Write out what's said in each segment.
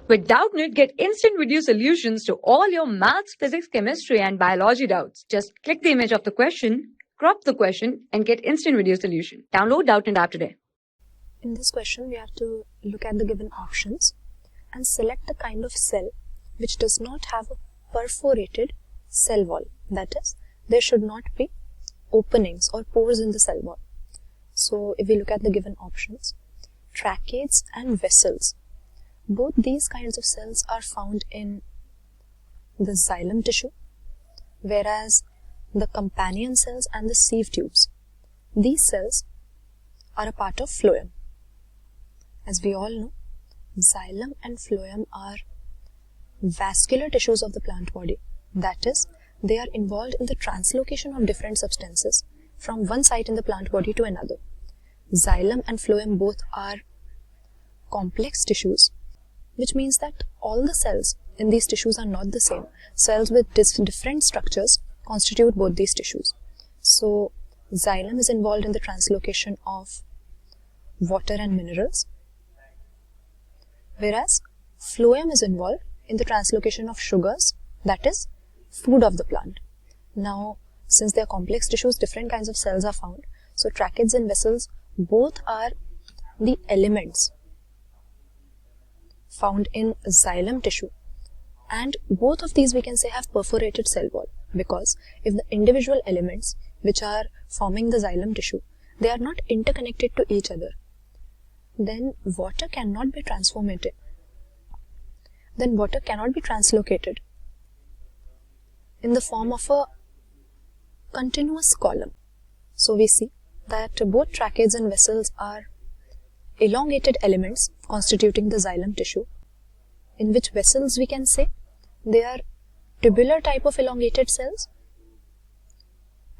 With Doubtnut, get instant video solutions to all your maths, physics, chemistry, and biology doubts. Just click the image of the question, crop the question, and get instant video solution. Download Doubtnut app today. In this question, we have to look at the given options and select the kind of cell which does not have a perforated cell wall. That is, there should not be openings or pores in the cell wall. So, if we look at the given options, tracheids and vessels, both these kinds of cells are found in the xylem tissue, whereas the companion cells and the sieve tubes, these cells are a part of phloem. As we all know, xylem and phloem are vascular tissues of the plant body. That is, they are involved in the translocation of different substances from one site in the plant body to another. Xylem and phloem both are complex tissues, which means that all the cells in these tissues are not the same. Cells with different structures constitute both these tissues. So, xylem is involved in the translocation of water and minerals, whereas phloem is involved in the translocation of sugars, that is, food of the plant. Now, since they are complex tissues, different kinds of cells are found. So, tracheids and vessels both are the elements found in xylem tissue, and both of these we can say have perforated cell wall, because if the individual elements which are forming the xylem tissue, they are not interconnected to each other, then water cannot be translocated in the form of a continuous column. So we see that both tracheids and vessels are elongated elements constituting the xylem tissue, in which vessels we can say they are tubular type of elongated cells,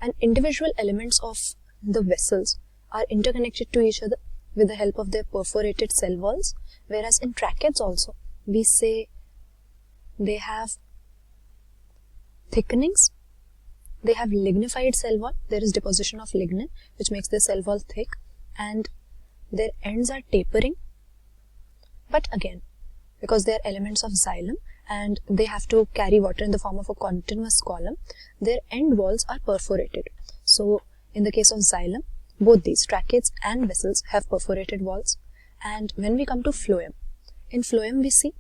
and individual elements of the vessels are interconnected to each other with the help of their perforated cell walls, whereas in tracheids also we say they have thickenings, they have lignified cell wall, there is deposition of lignin which makes the cell wall thick, and their ends are tapering, but again, because they are elements of xylem and they have to carry water in the form of a continuous column, their end walls are perforated. So, in the case of xylem, both these tracheids and vessels have perforated walls. And when we come to phloem, in phloem we see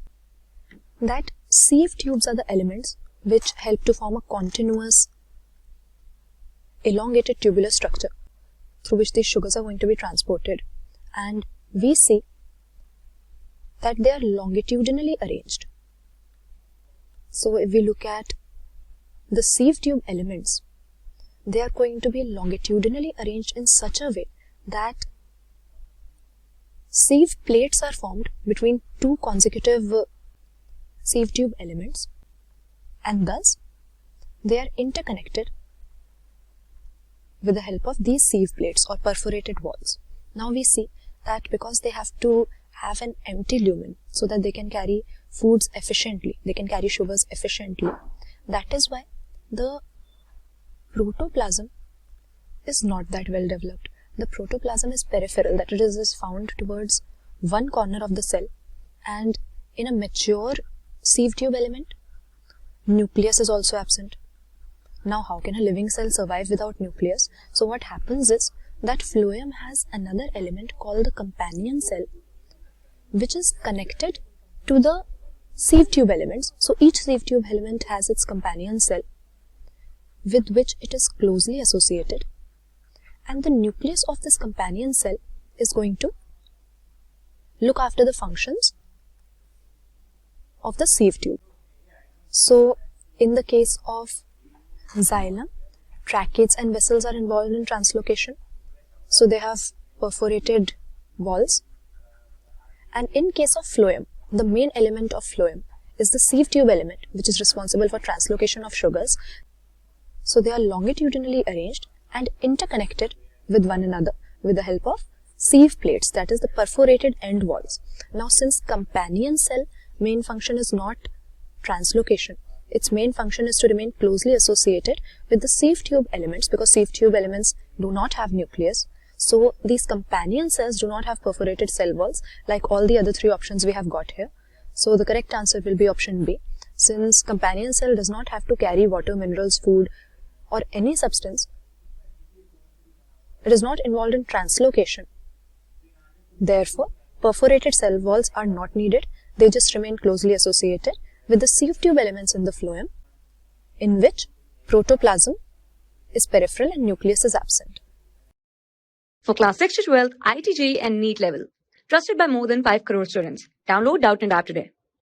that sieve tubes are the elements which help to form a continuous elongated tubular structure through which these sugars are going to be transported, and we see that they are longitudinally arranged. So if we look at the sieve tube elements, they are going to be longitudinally arranged in such a way that sieve plates are formed between two consecutive sieve tube elements, and thus they are interconnected with the help of these sieve plates or perforated walls. Now we see that because they have to have an empty lumen so that they can carry foods efficiently, they can carry sugars efficiently, that is why the protoplasm is not that well developed. The protoplasm is peripheral, that is found towards one corner of the cell, and in a mature sieve tube element, nucleus is also absent. Now, how can a living cell survive without nucleus? So what happens is that phloem has another element called the companion cell, which is connected to the sieve tube elements. So each sieve tube element has its companion cell with which it is closely associated, and the nucleus of this companion cell is going to look after the functions of the sieve tube. So in the case of xylem, tracheids and vessels are involved in translocation, so they have perforated walls, and in case of phloem, the main element of phloem is the sieve tube element, which is responsible for translocation of sugars. So they are longitudinally arranged and interconnected with one another with the help of sieve plates, that is the perforated end walls. Now, since companion cell main function is not translocation, its main function is to remain closely associated with the sieve tube elements, because sieve tube elements do not have nucleus. So these companion cells do not have perforated cell walls like all the other three options we have got here. So the correct answer will be option B. Since companion cell does not have to carry water, minerals, food, or any substance, it is not involved in translocation. Therefore, perforated cell walls are not needed. They just remain closely associated with the sieve tube elements in the phloem, in which protoplasm is peripheral and nucleus is absent. For class 6 to 12, IIT JEE and NEET level. Trusted by more than 5 crore students. Download Doubtnut App today.